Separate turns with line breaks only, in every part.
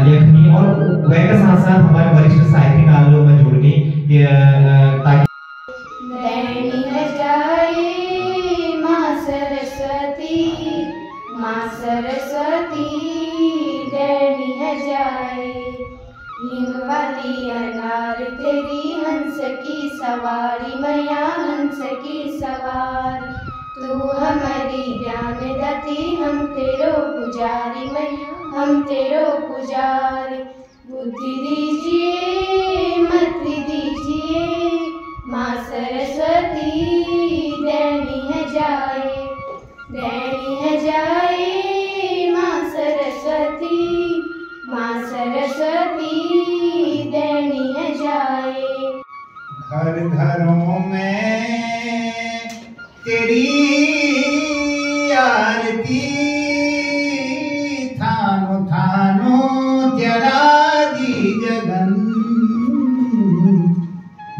लेखनी और वह के साथ साथ हमारे वरिष्ठ साहित्यिक आलों में जोड़नी ताकि
दैनी जाए माँ सरस्वती दैनी जाए हिंग वाली अनार तेरी हंस की सवारी मैया हंस की सवार तू हमारी ज्ञान दाती हम तेरो पुजारी मैया हम तेरो पुजारी बुद्धि दीजिए मति दीजिए माँ सरस्वती दैनी जाए माँ सरस्वती दैनी जाए।
घर घरों में तेरी आरती थानो थानो तेरा दी जगन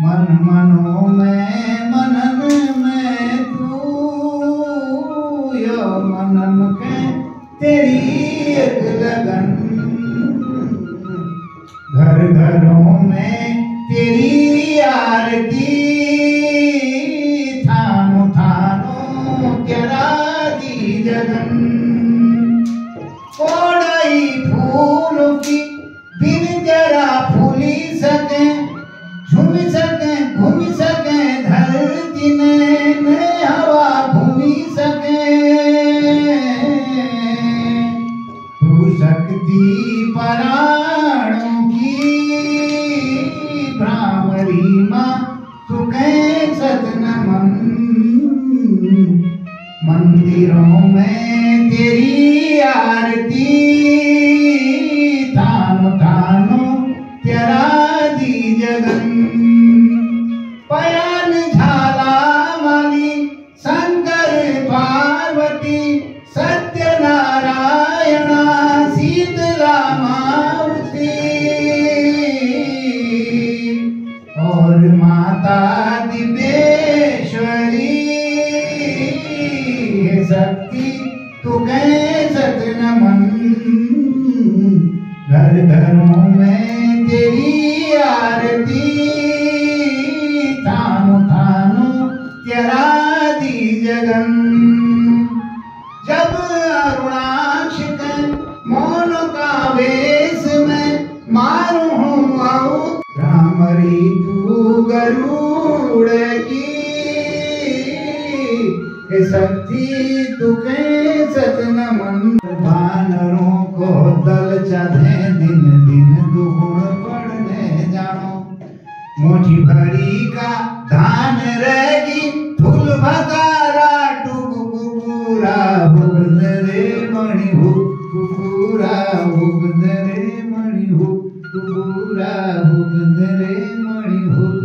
मन मनों में मनन में तू यो मनन के तेरी एक लगन घर घरों में तेरी आरती थानो थानो तेरा दी जगन कोड़ई फूलों की बिन तेरा फूली सके झूम सके घूम सके धरती ने हवा घूमी सके तू शक्ति पराणों की भ्रामरी माँ तू सत नमन मंदिरों में तेरी आरती थानो थानो तेरा दी जगन पयान झाला माली शंकर पार्वती सत्यनारायण शीतला मारुति और माता दिव्येश्वरी शक्ति तू सत नमन घर घरों में तेरी आरती थानो थानो तेरा दी जगन जब अरुणाक्ष के मौन का वेश में मारू हूँ आऊ भ्रामरी तू गरुड़ की शक्ति तुके सत नमन वानरों को दल चढ़े दिन दिन दुगुण बढ़ने जानो मुट्ठी भरी का धान रहेगी फूल भकारा टुक कुकुरा भुग रे मणि भुग कुकुरा भुग रे मणि भुग कुकुरा भुग रे मणि भुग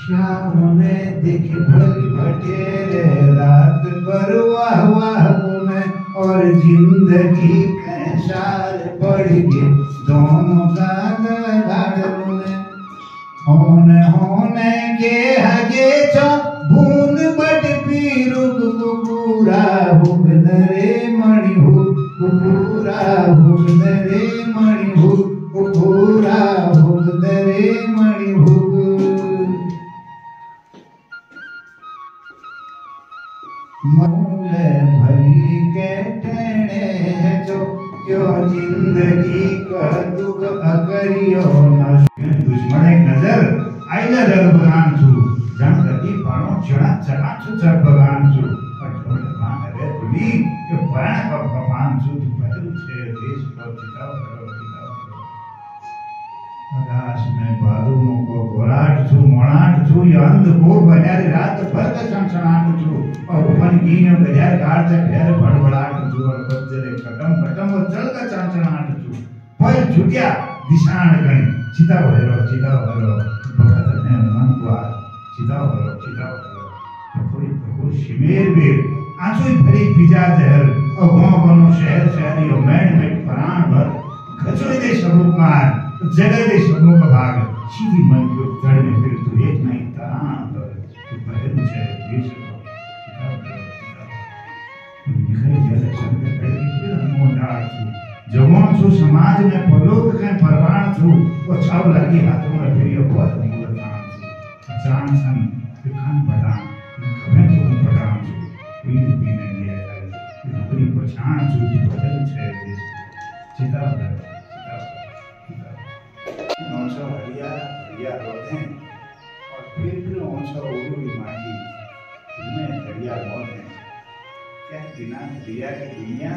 श्याम में दिख भली भटेरे रात भर वाह वाह में और जिंदगी कैसार बढ़ गए दोनों का गाड़ों में होने के हगे चो भून बट पीरुक कुकुरा भुग रे मणि भुग कुकुरा भुग रे मणि भुग कुकुरा भुग रे मणि भुग मौले भली के टेणे जो क्यों जिंदगी का दुख अकरियो न दुश्मन एक नजर आइला जग भगवान छु जन कति पाणो चढ़ा चढ़ा छु जग भगवान छु पठोल भगवान रे तुली के पराण का भगवान छु तू पहलू छे देश को चिताओ करो आकाश में बादलों को घोराट छु मोणाट छु ये अंधकोर बन्यारी रात भर का सनसनाट छु और उपन कीनो गजार गाड़ से घेर बड़बड़ाट छु और बच्चे कटम कटम और चल का सनसनाट छु पर छुटिया दिशान गणी चिता भरो भगत ने मन को चिता भरो प्रभु शिमेर बेर आंसू भरी पिजा जहर और गांव बनो शहर शहरी और मैड में प्राण भर खचोड़े दे सबों मार जगह दे सबों का भाग सीधी मन को जड़ में फिर तू एक नहीं तां तो पहले मुझे देश को निखरे जल शब्द पहले फिर हम डाल जो समाज में पलोक के परवान छु वो छाव लगी हाथों में फिर ये बहुत निकल तान छु जान सन दुकान पड़ा कभी तो पड़ा छु पीड़ पीने लिया है नौकरी पहचान छु की बदल छे चिता नौशा हरिया हरिया रोते और फिर नौशा उड़ी माटी इनमें हरिया बहुत है क्या बिना हरिया की दुनिया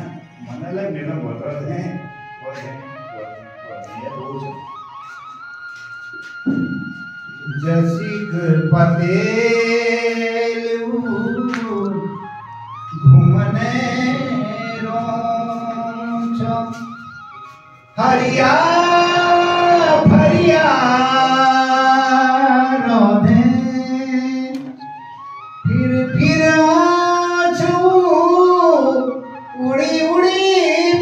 मनला मेरा बदल है और ये रोज जसिक पतेल घूमने रोच हरिया भरिया रोधे फिर आँचू उड़ी उड़ी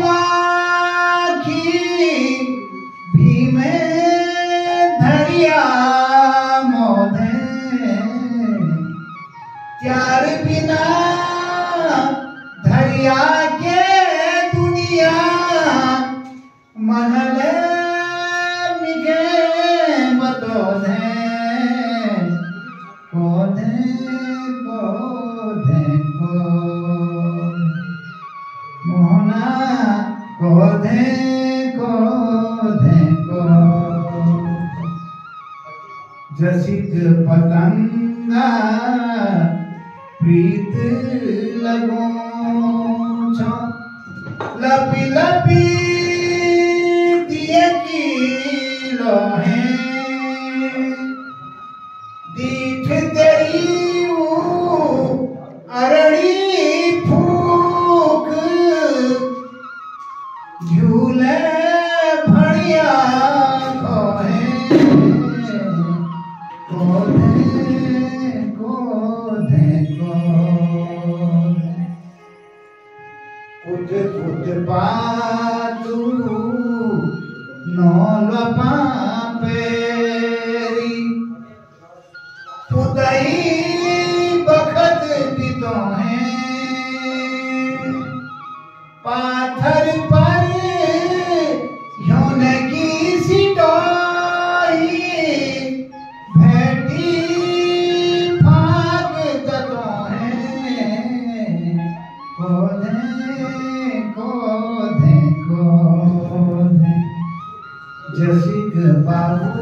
बाकी भीमे धरिया मोधे त्यार बिना धरिया के दुनिया मनले मिगे बतोधे कोधे कोधे को मोहना कोधे कोधे को जसिक पतंगा प्रीत लगो छो लपी लपी दिए की लोहे दीठ तेरी अरड़ी फूक झूले भड़िया कोहे कोधे कोधे को कुछ कुछ पातू नौल पापेरी पुतई बखत पितो हैं पाथर पर योने की सिटोई भेटी भाग ततो हैं कोधे कोधे कोधे जसिक बाबू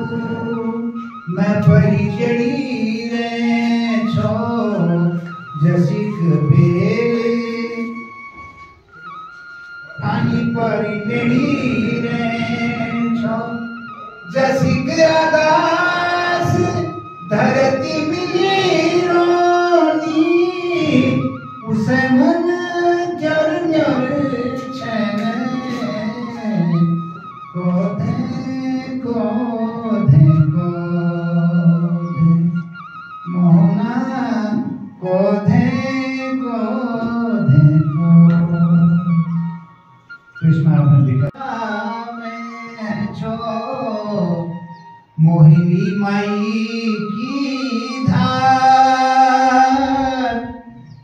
मैं परी जड़ी रे छो जसिक बे आनी परी जड़ी रे छो जसिक आकाश धरती मिली रोनी उसे मन जर जर छने कोधे कोधे कोधे मोहना कोधे कोधे कृष्ण आपने देखा मैं छो मोहिनी माई की धार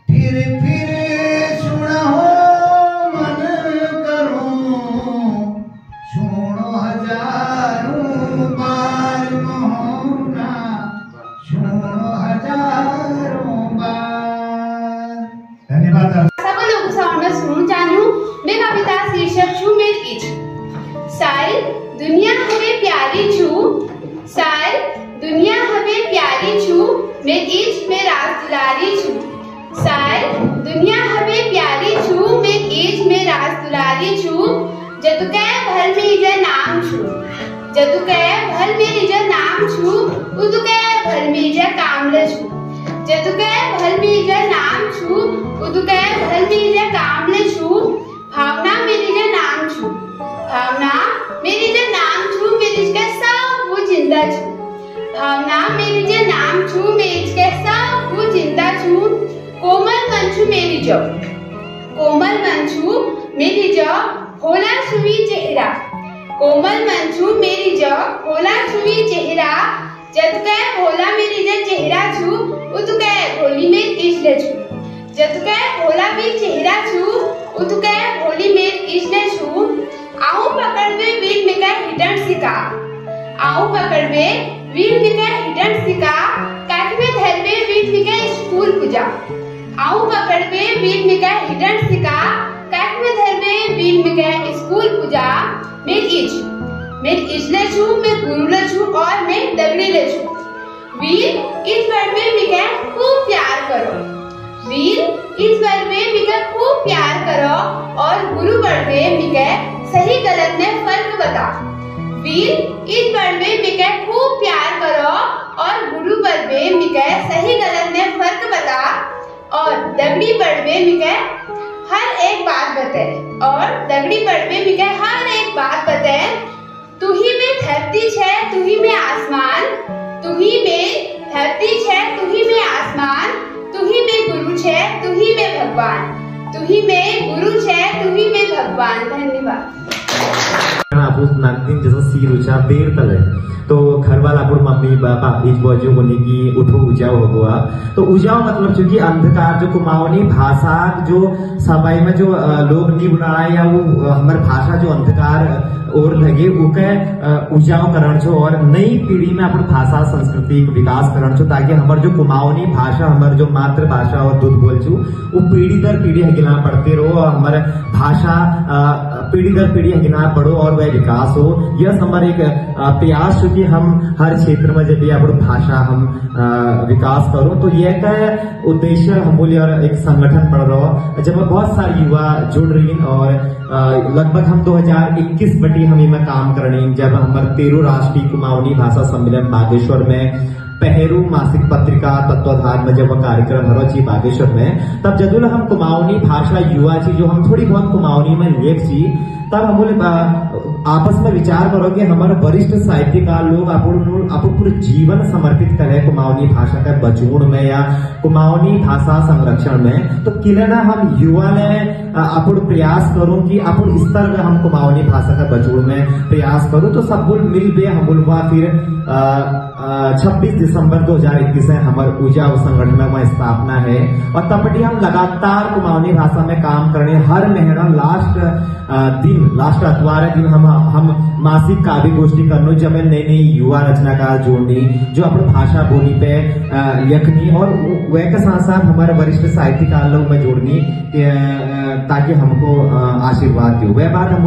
फिर सुनो मन करूं सुनो हजारों बार मोहना सुनो हजारों बार। धन्यवाद।
सब लोग साउंड सुन जानू मैं कविता शीर्षक छु मेरी इच सारी दुनिया हमें प्यारी छु सारी दुनिया हमें प्यारी छु मैं इच में रास दुलारी छु सारी दुनिया हमें प्यारी छु मैं इच में रास दुलारी छु जदु के भल में इजा नाम छु जदु के भल में इजा नाम छु उदु के भल में इजा कामले छु जदु के भल में इजा नाम छु उदु के भल में इजा कामले छु भावना मेरी जो नाम छु भावना मेरी जो नाम छु मेरी के सब वो जिंदा छु भावना मेरी जो नाम छु मेरी के सब वो जिंदा छु कोमल मन छु मेरी जो कोमल मन छु मेरी जो भोला सुवी चेहरा कोमल मन छु मेरी जो भोला सुवी चेहरा जद के भोला मेरी जो चेहरा छु उत के भोली में कृष्ण छु जद के भोला भी चेहरा छु उत के भोली में कृष्ण छु आऊं पकड़ आऊ पकड़बे वीर मिका हिडन सिका काटवे धरबे वीर मिका स्कूल पूजा आऊ पकड़बे वीर मिका हिडन सिका काटवे धरबे वीर मिका स्कूल पूजा मेर इज ले छु मैं गुरु ले छु और मैं दगड़ी ले छु वीर इस बार में मिका खूब प्यार करो वीर इस बार में मिका खूब प्यार करो और गुरु बढ़वे मिका सही गलत में फर्क बता वीर इस बार में मिका खूब प्यार करो और गुरु बढ़वे मिका सही गलत में फर्क बता और दगड़ी बढ़वे मिका हर एक बात बताए और दगड़ी बढ़वे मिका हर एक बात बताए तू ही में धरती छे तू ही में आसमान तू ही में धरती छे तू ही में आसमान तू ही में गुरु छे तू ही में भगवान तू ही में गुरु छे तू ही में भगवान। धन्यवाद।
आपण नागदिन जसं सीर उचा देर तले तो घर वाला आपण मम्मी पापा इज बजो बोले कि उठो उजाओ हुआ तो उजाओ मतलब चूंकि अंधकार जो कुमाऊनी भाषा जो समय में जो लोग नहीं बनाया या वो हमारे भाषा जो अंधकार और लगे उके उजाओ करण छो और नई पीढ़ी में अपन भाषा संस्कृति विकास करण छो ताकि हमार जो कुमाऊनी भाषा हमार जो मातृभाषा और दूध बोल छू वो पीढ़ी दर पीढ़ी हगिला पढ़ते रहो और हमारे भाषा पीढ़ी दर पीढ़ी हगिला पढ़ो और वह विकास हो यह हमारे एक प्रयास कि हम हर क्षेत्र में जब अपन भाषा हम विकास करो तो यह का उद्देश्य हम बोले और एक संगठन पढ़ रहा जब बहुत सारे युवा जुड़ रही और लगभग हम 2021 बटी हम इनमें काम करनी जब हमारे 13 राष्ट्रीय कुमाऊनी भाषा सम्मेलन बागेश्वर में पहरू मासिक पत्रिका तत्वाधार में जब वह कार्यक्रम हरो जी बागेश्वर में तब जदुल हम कुमाऊनी भाषा युवा जी जो हम थोड़ी बहुत कुमाऊनी में लेख जी तब हम बोले आपस में विचार करो कि हमारे वरिष्ठ साहित्यकार लोग अपन पूरे जीवन समर्पित करे कुमाऊनी भाषा के बचूण में या कुमाऊनी भाषा संरक्षण में तो किले ना हम युवा ने अपन प्रयास करूं कि अपन स्तर में हम कुमाऊनी भाषा का बचूण में प्रयास करूं तो सब बोल मिल बे हम बोलवा फिर 26 दिसंबर 2021 है हमारे उजाओ संगठन में स्थापना है और तपटी हम लगातार कुमाऊनी भाषा में काम करने हर महीना लास्ट अतवार दिन हम मासिक काव्य गोष्ठी करनो जब नई नई युवा रचनाकार जोड़नी जो अपन भाषा बोली पे यखनी और वह के साथ साथ हमारे वरिष्ठ साहित्यकार लोग में जोड़नी ताकि हमको आशीर्वाद दो वह बात हम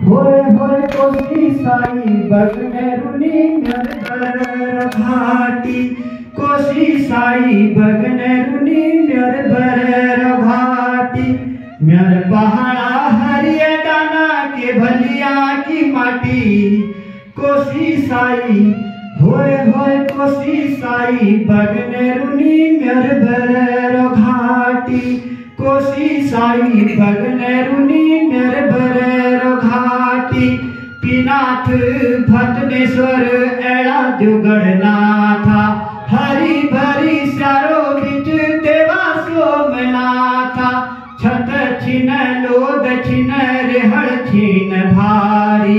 होए होए कोसी साई बगनेरुनी नर घाटी कोसी साई बगनेरुनी नर घाटी म्यार पहाड़ा हरिया डाना के भलिया की माटी कोसी साई होए होए कोसी साई बगनेरुनी नर घाटी कोसी साई बगनेरुनी नर घाटी पिनाथ भटनेश्वर एड़ा जुगड़ना था हरी भरी सारो बिच देवा सोमना था छत छिन लोद छिन रेहड़ छिन भारी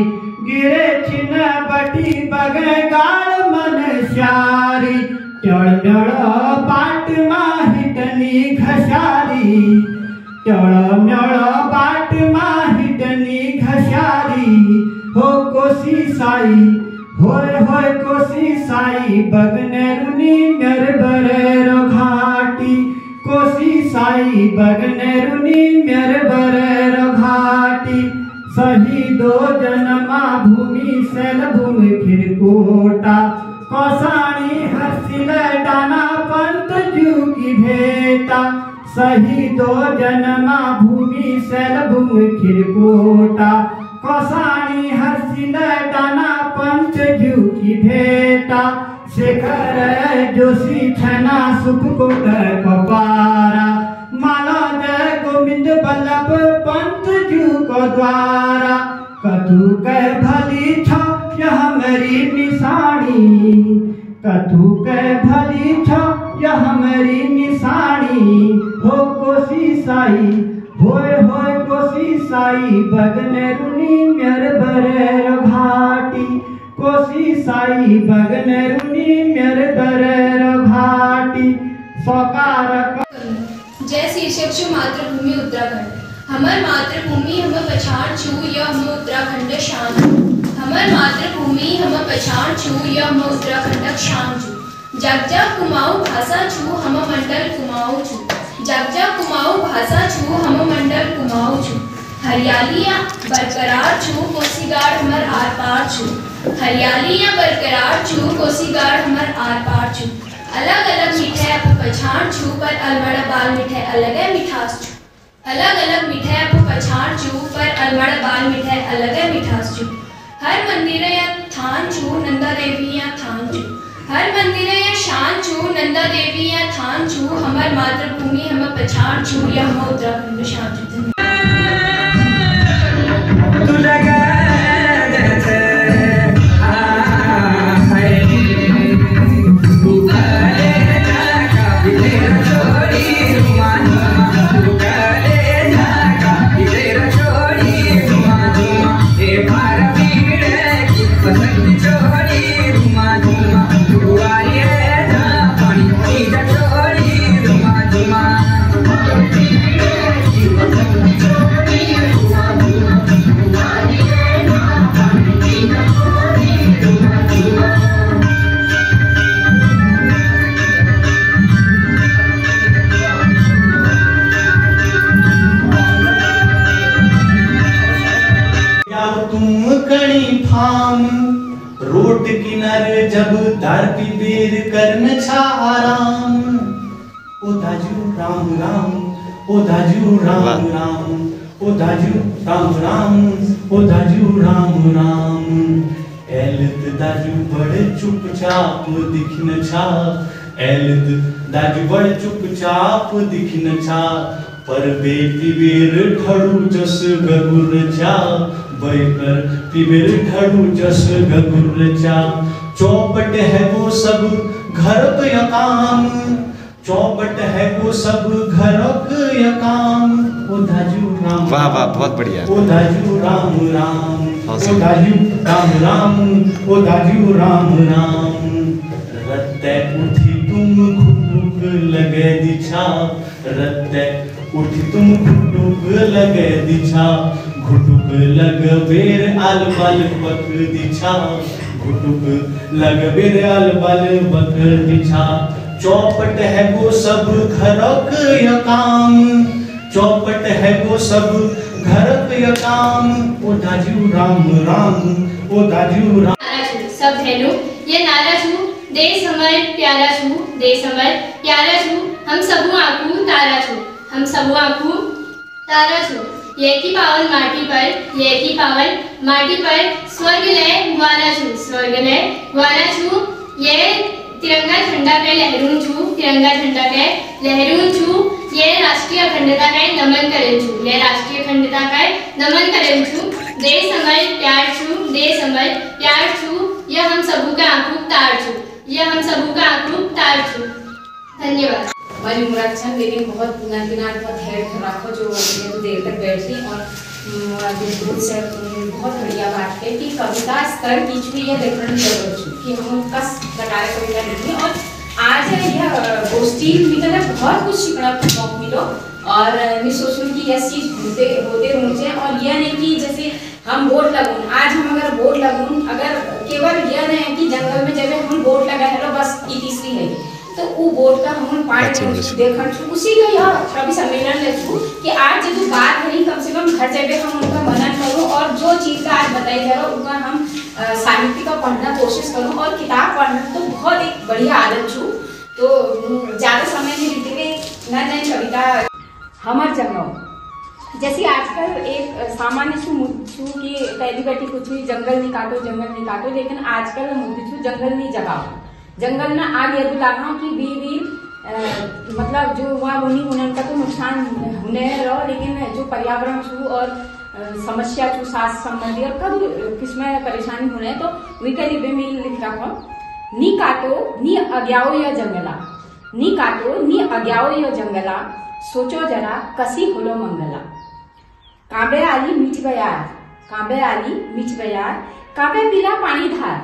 गिरे छिन बटी बगे गाल मन श्यारी टड़ बाट माहिटनी घसारी टड़ बाट माहिटनी घसारी हो कोसी साई होए होए कोसी साई बगनेरुनी नर घाटी कोसी साई बगनेरुनी नर घाटी शहीदो जन्मा भूमि शैल भूमि फिर कोटा कौसाणी हर्षिल डाना पंत जू की भेटा शहीदो जन्मा भूमि शैल भूमि फिर कोटा कौसाणी हर्षिल डाना पंत जू की भेटा शेखर जोशी छना सुखकोट कपारा माला जय गोविंद बल्लभ पंत जू को द्वारा कथु कह भली छ यह मेरी निशानी कथु कह भली छ यह मेरी निशानी हो कोसी साई होए होए कोसी साई बगनेरुनी नर घाटी कोसी साई बगनेरुनी नर घाटी सकार
जय शीर्षक छु मातृभूमि उत्तराखंड हमर मातृभूमि हम पछाड़ छु यह हम उत्तराखंड शान हमर मातृभूमि हम पछाण छु, यह हम उत्तराखंडक शान छु। जग जग कुमाऊं भाषा छु, हम मंडल कुमाऊं छु। जग जग कुमाऊं भाषा छु, हम मंडल कुमाऊं छु। हरियालियां बरकरार छु, कोसीगाड़ हमर आर पार छु। हरियालियां बरकरार छु, कोसीगाड़ हमर आर पार छु। अलग अलग मिठाई आप पछाण छु, पर अलमड़ा बाल मिठाई अलग है मिठास छु। अलग अलग मिठाई आप पछाण छु, पर अलमड़ा बाल मिठाई अलग है मिठास छु। हर मंदिर या थान छु, नंदा देवी या थान छु। हर मंदिर या शान छु, नंदा देवी या थान छु। हमर मातृभूमि हम पछाण छु, या हम उत्तराखंड शान छु।
रोड किनारे जब धरती बेर करन छा आराम। ओ दाजू राम राम, ओ दाजू राम राम, ओ दाजू राम राम, ओ दाजू राम राम। एलत दाजू बड़े चुपचाप दिखन छा, एलत दाजू बड़े चुपचाप दिखन छा। पर बेटी बेर ठड़ू जस गगुर छा, बैकर पिबेर ठड़ू जस गगुर चा। चौपट है वो सब घरक या काम, चौपट है वो सब घरक या काम। ओ दाजू राम,
वाह वाह, बहुत बढ़िया।
ओ दाजू राम राम, ओ दाजू राम राम, ओ दाजू राम राम। रत्ते उठी तुम खुटुक लगे दिछा, रत्ते उठी तुम खुटुक लगे दिछा। घुटुक लग बेर आल बाल बक दिछा, घुटुक लग बेर आल बाल बक दिछा। चौपट है वो सब घरक या काम, चौपट है वो सब घरक या काम। ओ दाजू राम राम, ओ दाजू राम।
सब धेनु ये नारा छु, देश हमर प्यारा छु, देश हमर प्यारा छु। हम सबु आंखू तारा छु, हम सबु आंखू तारा छु। ये की पावन माटी पर, ये की पावन माटी पर स्वर्ग लय ग्वारा छु, स्वर्ग लय ग्वारा छु। ये तिरंगा झंडा पे लहरूं छु, तिरंगा झंडा पे लहरूं छु। ये राष्ट्रीय अखंडता का नमन करें छु, ये राष्ट्रीय अखंडता का नमन करें छु। देश हमर प्यार छु, देश हमर प्यार छु। ये हम सबू का आंखू तार छु, ये हम सबू का आंखू तार छु। धन्यवाद।
हमारी मुरादचंद लेकिन बहुत नंदनाथ बहुत धैर्य रखो जो तो देर तक बैठी और बिल्कुल से बहुत बढ़िया बात है कि कविता स्तर की छुई या देखने जरूर छु कि हम कस प्रकार कविता लिखी। और आज यह गोष्ठी मिलकर बहुत कुछ सीखना मौका मिलो और मैं सोचूं कि यह चीज होते रुचे। और यह नहीं कि जैसे हम बोर्ड लगूं, आज हम अगर बोर्ड लगूं, अगर केवल यह नहीं कि जंगल में जब हम बोर्ड लगा है बस ई तीसरी है तो वो बोर्ड का हम पार्ट देखन छु। उसी का यह कवि सम्मेलन ले छु कि आज जो बात है कम से कम घर जाके हम उनका मनन करो और जो चीज का आज बताई जा रहा उनका हम साहित्य का पढ़ना कोशिश करूं। और किताब पढ़ना तो बहुत एक बढ़िया आदत छु। तो ज्यादा समय में बीते न जाए कविता हमर जंगल जैसे आजकल एक सामान्य छु कि पहली बेटी कुछ हुई जंगल नहीं काटो, लेकिन आजकल मुद्दे छु जंगल नहीं जगाओ, जंगल में आग यदि लगाओ कि भी मतलब जो वहाँ उनका तो नुकसान होने रहो, लेकिन जो पर्यावरण छु और समस्या छु स्वास्थ्य संबंधी और कब किसमें परेशानी होने तो वी लिबे में लिख रखो। नी काटो नी अग्याओ या जंगला, नी काटो नी अग्याओ या जंगला, सोचो जरा कसी होलो मंगला। काबे आली मीठ बयार, काबे आली मीठ बयार, काबे पिला पानी धार,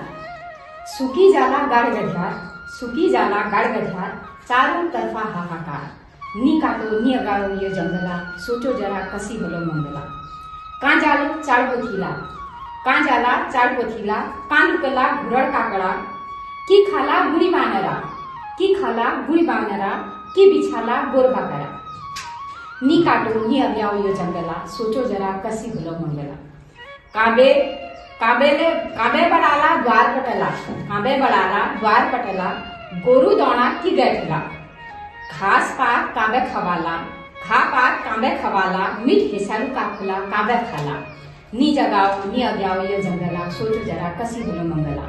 सूखी जाला गाड़ गढ़ियार, सूखी जाला गाड़ गढ़ियार, चारों तरफा हाहाकार। नी काटो नी अगाओ ये जंगला, सोचो जरा कसी होलो मंगला। कहाँ जालो चाड़ बखीला, कांजाला चार पोथीला, कान लुकला घुरड काकडा, की खाला गुडी बानरा, की खाला गुडी बानरा, की बिछाला गोरबा करा। नी काटो नी अग्याओ यो जंगला, सोचो जरा कसी भलो मंगला। काबे बड़ाला द्वार पटला, काबे बड़ाला द्वार पटला, गोरु दौड़ा की गैठला। घास पात काबे खवाला, खा पात काबे खवाला, मीठ हेसारू काखला काबे खाला। नी जगाओ नी अग्याओ यो जंगला, सोचो जरा कसी भलो मंगला।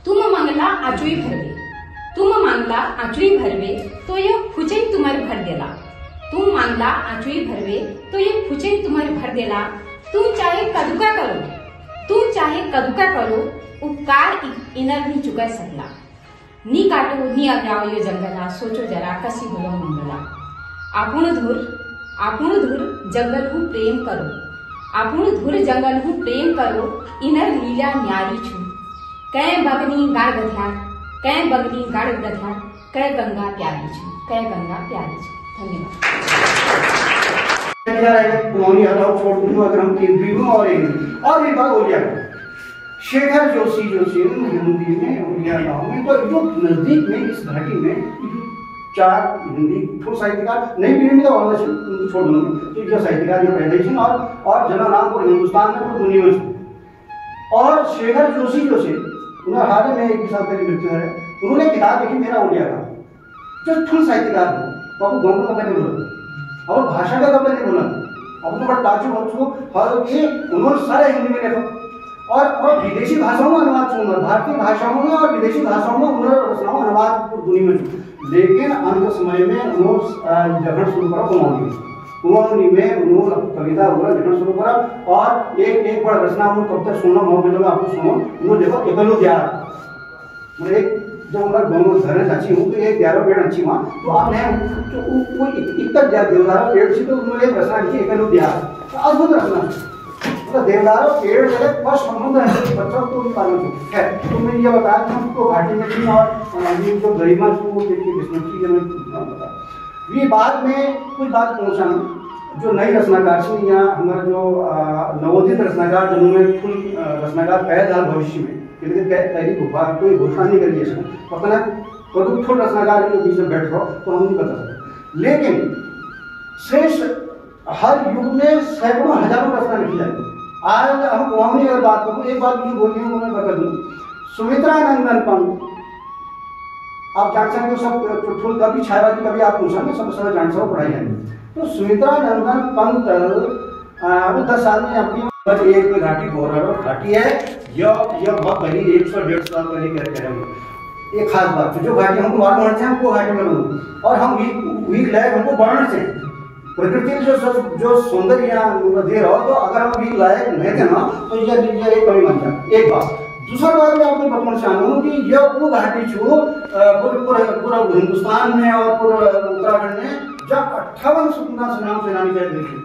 तुम मंगला आचुई भरवे, तुम मांगला आचुई भरवे, तो ये फुचे तुम्हार भर देला। तुम मांगला आचुई भरवे, तो ये फुचे तुम्हार भर देला। तुम चाहे कदुका करो, तुम चाहे कदुका करो, उपकार इनर नहीं चुका सकला। नी काटो नी अग्याओ यो जंगला, सोचो जरा कसी भलो मंगला। आपुण धुर जंगल हूँ प्रेम करो, आपुण धुर जंगल हूँ प्रेम करो, इनर लीला न्यारी छू। कै बगनी गाड़ गध्यार, कै बगनी गाड़ गध्यार, कै गंगा प्यारी छू, कै गंगा प्यारी छू। धन्यवाद।
कुमाऊनी हटाओ छोड़ दूंगा अगर हम 3 बीघों और विभाग हो गया। शेखर जोशी हिंदी में उड़िया गाँव में, तो जो नजदीक में इस घाटी में 4 हिंदी फुल साहित्यकार नई पीढ़ी में तो ऑलमोस्ट छोड़ दूंगा, तो जो साहित्यकार जो पैदा ही और जना नाम को हिंदुस्तान में पूरी दुनिया में। और शेखर जोशी उन्हें हाल ही में 1 साल पहले मृत्यु है। उन्होंने किताब लिखी मेरा उड़िया गाँव, जो फुल साहित्यकार है, तो आपको गाँव का पहले बोला और भाषा का कभी नहीं बोला। अब तो बड़ा ताजुब हो चुका और ये उन्होंने सारे हिंदी में लिखा और विदेशी भाषाओं में अनुवाद सुना, भारतीय भाषाओं में और विदेशी भाषाओं में उन्होंने रचनाओं अनुवाद दुनिया में। लेकिन अंत समय में उन्होंने लिखना शुरू करा कुमाऊनी में उन्होंने कविता वगैरह लिखना शुरू करा और एक बड़ा रचना उन्होंने कब तक सुनना मौका मिलेगा आपको सुनो। उन्होंने देखो एकलो द्यार, मतलब एक जब उनका दोनों घर अच्छी हूँ तो एक 11 पेड़ अच्छी वहाँ, तो आपने वो इतना देवदारा पेड़ से तो उन्होंने एक रचना लिखी एकलो द्यार, अद्भुत रचना। मतलब देवदारा पेड़ जगह बस समुद्र है, बच्चों को भी पालन है। तो मैंने ये बताया कि हमको घाटी में थी और जो गरिमा थी वो किस्मत की बता। ये बाद में कुछ बात पहुँचा जो नई रचनाकार थी या हमारे जो नवोदित रचनाकार जिन्होंने फुल रचनाकार पैदा भविष्य में पहली कोई घोषणा नहीं करी है, पता ना कदू फुल रचनाकार के बीच में बैठ रहो तो हम नहीं बता सकते। लेकिन श्रेष्ठ हर युग में सैकड़ों हजारों रचना लिखी जाती है। आज हम कुमाऊनी अगर बात करूँ, एक बात मुझे बोलती हूँ मैं बता दूँ, सुमित्रा नंदन पंत आप जान सकते हो, सब फुल कभी छायावादी कभी आप पूछा ना सब जान सको पढ़ाई है। तो सुमित्रा नंदन पंत 10 साल में अपनी एक घाटी गौरव घाटी है, यह बहुत पहले 100-150 साल पहले कह एक खास बात जो घाटी हमको मालूम होना चाहिए, हमको घाटी में और हम वीक लायक हमको बढ़ना चाहिए। प्रकृति जो सौंदर्य यहाँ दे रहा हो, तो अगर हम वीक लायक नहीं थे ना तो यह एक कमी बन जाए। एक बात। दूसरा बात मैं आपको बताना चाहता हूँ कि यह वो घाटी छू पूरा हिंदुस्तान में और पूरा उत्तराखंड में जब 58 स्वतंत्रता संग्राम सेनानी कैद देखी,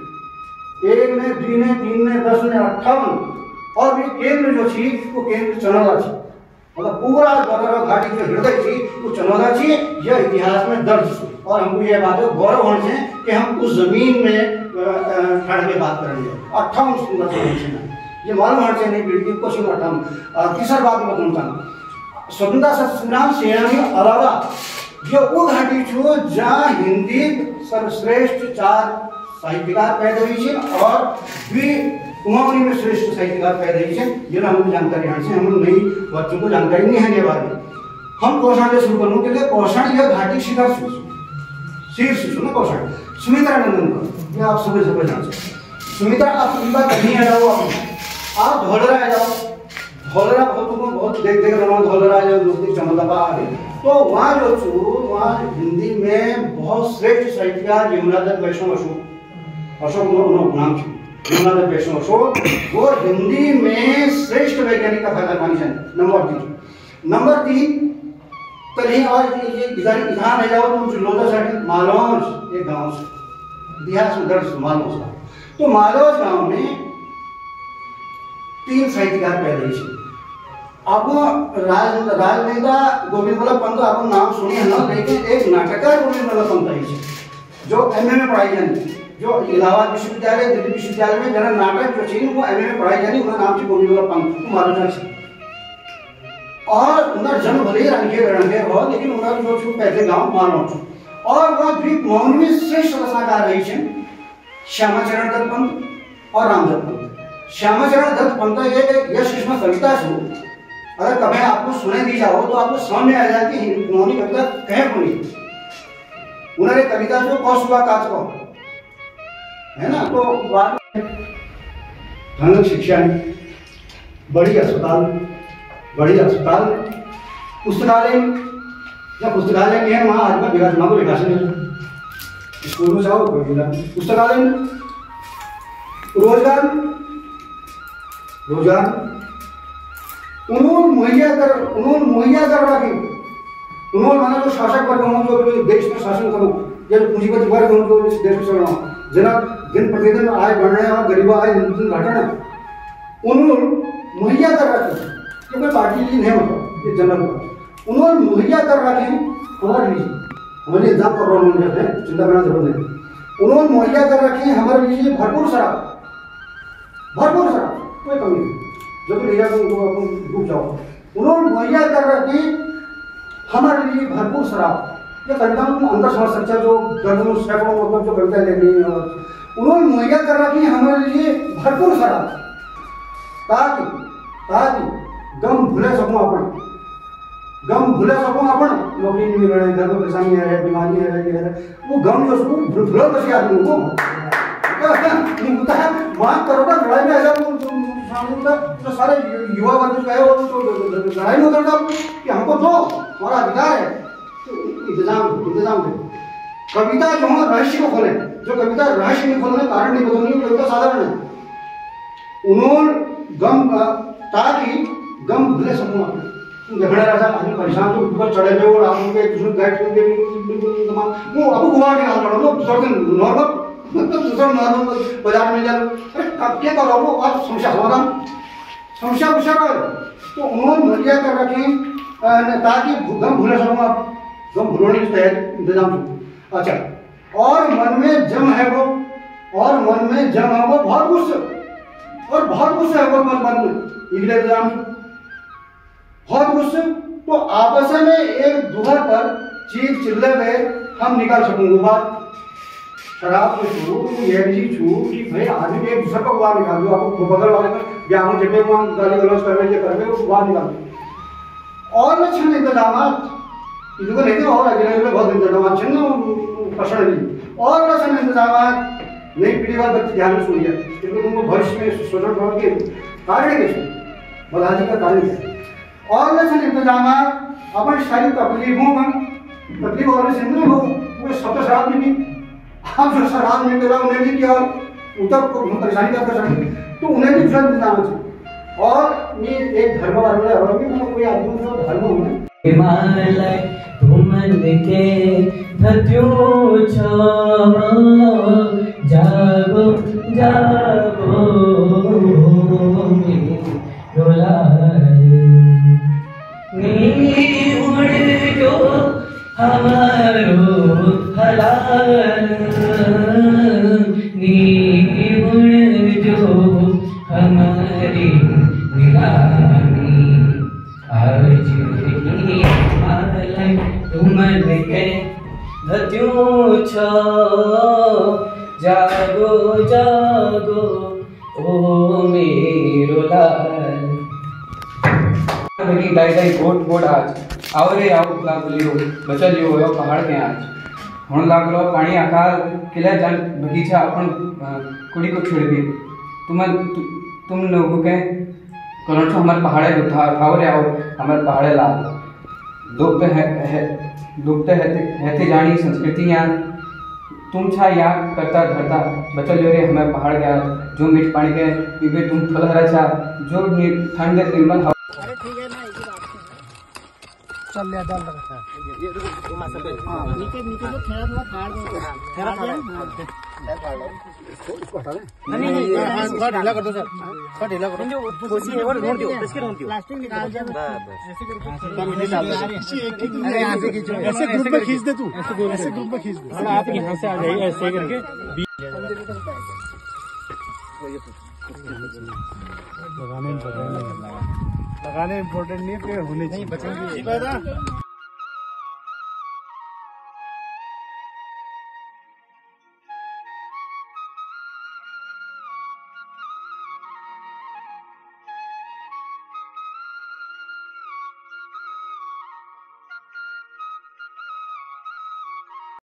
1 ने 2 ने 3 ने 10 ने 58 और ये केंद्र जो थी वो केंद्र चनौदा थी, मतलब पूरा गौरव घाटी जो हृदय थी वो चनौदा थी। यह इतिहास में दर्ज थी और हमको यह बात गौरव होना चाहिए कि हम उस जमीन में खड़ के बात करेंगे। 58 स्वतंत्रता सेनानी ये मालूम होना चाहिए, नहीं पीढ़ी क्वेश्चन 58। तीसरा बात मैं बताऊँ, स्वतंत्रता संग्राम सेनानी अलावा ये वो घाटी छो जहाँ हिंदी सर्वश्रेष्ठ 4 साहित्यकार पैदा हुई है और कुमाऊनी में श्रेष्ठ साहित्यकार पैदा हुई है। ये हमको जानकारी है, हम नई बच्चों को जानकारी नहीं है। ये बात हम कौशल से शुरू करने के लिए कौशल यह घाटी शिखर शीर्ष सुनो कौशल सुमित्रा नंदन पर ये आप सभी समझ जान सकते। सुमित्रा आप बात नहीं आ जाओ, आप धोलरा आ जाओ, धोलरा बहुत देख रहा हूँ, धोलरा जो चमदबा आ गई तो वहाँ जो छू वहाँ हिंदी में बहुत श्रेष्ठ साहित्यकार यमुनादत्त वैष्णव अशोक नाम छू यमुनादत्त वैष्णव अशोक, वो हिंदी में श्रेष्ठ वैज्ञानिक का फायदा मानी जाए। नंबर 3 तभी और ये इधर है जाओ तो लोधा साइड मालौज एक गाँव से इतिहास में दर्ज मालौज का, तो मालौज गाँव में 3 साहित्यकार पैदा हुई। आपको राजनेता गोविंद बल्लभ पंत आपको नाम सुनी है ना, लेकिन एक नाटककार गोविंद बल्लभ पंत है जो एमए में पढ़ाई जाती जो इलाहाबाद विश्वविद्यालय दिल्ली विश्वविद्यालय में जना नाटक जो चीन वो एमए में पढ़ाई जानी उनका नाम थी गोविंद वल्लभ पंत मालूम है और उनका जन्म भले रंगे हो लेकिन उनका जो छु पहले गांव मानो और वह ग्रीक मौन में श्रेष्ठ रचनाकार रही है श्यामाचरण दत्त पंत और रामदत्त पंत। श्यामाचरण दत्त पंत ये यश किस्म कविता छू अगर कभी आपको सुने दी जाओ तो आपको समझ में आ जाए कि उन्होंने कविता कहे बोली उन्होंने कविता जो कौश हुआ काच को है ना। तो बात ढंग शिक्षा बड़ी अस्पताल पुस्तकालय जब पुस्तकालय में है वहाँ आज विकास को विकास स्कूल में जाओ पुस्तकालय रोजगार उन्होंने मुहैया कर रखे उन्होंने माना जो शासक वर्ग हो जो देश में शासन करो या जो पूंजीपति वर्ग हो जो इस देश में चलना जना दिन प्रतिदिन आय बढ़ रहे हैं और गरीबा आय दिन दिन घट रहे उन्होंने मुहैया कर रखे कि कोई पार्टी की नहीं होता ये जनरल उन्होंने मुहैया कर रखे हमारे लिए हमारे एग्जाम कर रहा हूँ चिंता करना जरूरत नहीं उन्होंने मुहैया कर रखे हमारे लिए भरपूर शराब कोई कमी नहीं जब ले जाकर उनको अपन डूब जाओ उन्होंने मुहैया कर रखे हमारे लिए भरपूर शराब ये कविता में अंदर समझ सकता जो दर्जनों सैकड़ों मतलब जो कविता लिख रही है उन्होंने मुहैया कर रखी हमारे लिए भरपूर शराब ताकि गम भूले सकूं अपन नौकरी नहीं मिल रही घर में परेशानी है बीमारी है वो गम जो उसको भूलो बस आदमी को मांग करोगा लड़ाई में तो सारे युवा वर्ग जो है वो लड़ाई में उतरता कि हमको दो हमारा अधिकार है तो इंतजाम दे कविता जो है रहस्य को खोले जो कविता रहस्य नहीं खोलने कारण नहीं बदलनी कविता साधारण है उन्होंने ताकि गम भूले सकूं झगड़ा रहा आदमी परेशान तो ऊपर चढ़े हुए और आप उनके दूसरे बैठ के बिल्कुल वो आपको गुवार निकाल रहा हूँ दूसरा नॉर्मल बाजार में जाओ अरे अब क्या कर रहा हूँ आप समस्या पूछा रहा तो उन्होंने मुहैया कर रखे ताकि गम भूले सकूँ आप गम भूलने की तैयारी इंतजाम अच्छा और मन में जम है वो बहुत गुस्सा है वो मन में निकले इंतजाम बहुत गुस्से तो आपस में एक दूसरे पर चीख चिल्ले में हम निकाल सकूंगे बात शराब को छू ये भी छू कि भाई आदमी एक दूसरे को बाहर निकाल दो आपको बगल वाले पर ब्याह जब वहाँ गाली गलौज कर रहे उसको बाहर निकाल दो और लक्षण इंतजाम इनको नहीं थे और अगले बहुत इंतजाम छन पसंद और लक्षण इंतजाम नई पीढ़ी वाले बच्चे ध्यान में सुनिए क्योंकि तुमको भविष्य में शोषण के कारण के बदहाजी का कारण है और लक्षण इंतजाम अपन सारी तकलीफ और से नहीं हो वो सब शराब में भी आप जो शराब में मिला उन्हें भी क्या उतर को परेशानी का कर सकते तो उन्हें भी दूसरा इंतजाम है और ये एक धर्म वाला है कि कोई आदमी जो धर्म होना
हिमालय घुमन के धत्यो छो जागो उड़ जो हमारो हलाल उड़ जो हमारी नीलामी आज हिमालय तुमन के धत्यो छो जागो ओ मेरो लाल बनी दाई गोट आज आओ रे आओ लाग लियो बचा लियो हो पहाड़ के आज हुन लाग लो पानी आकार किला जान बगीचा अपन कुड़ी को छोड़ के तुम लोगों के कौन सा हमारे पहाड़े उठाओ रे आओ हमारे पहाड़े ला दुखते है जानी संस्कृतियाँ तुम छा याद करता धरता बचल जो रे हमारे पहाड़ गया जो मीठ पानी के पीबे तुम थल हरा छा जो ठंड निर्मल
चल ले डाल लगा ये नीचे नीचे तो थोड़ा थोड़ा फाड़ दो थोड़ा फाड़ इसको हटा दे नहीं थोड़ा ढीला कर दो सर थोड़ा ढीला कर दो जो कोसी है वो नोट दो इसके नोट दो प्लास्टिक निकाल दे ऐसे करके अरे यहां से खींचो ऐसे ग्रुप में खींच दे तू ऐसे ग्रुप में खींच दे आप यहां से आ जाइए ऐसे करके लगाने इम्पोर्टेंट नहीं है, होने चाहिए। नहीं बचेंगे।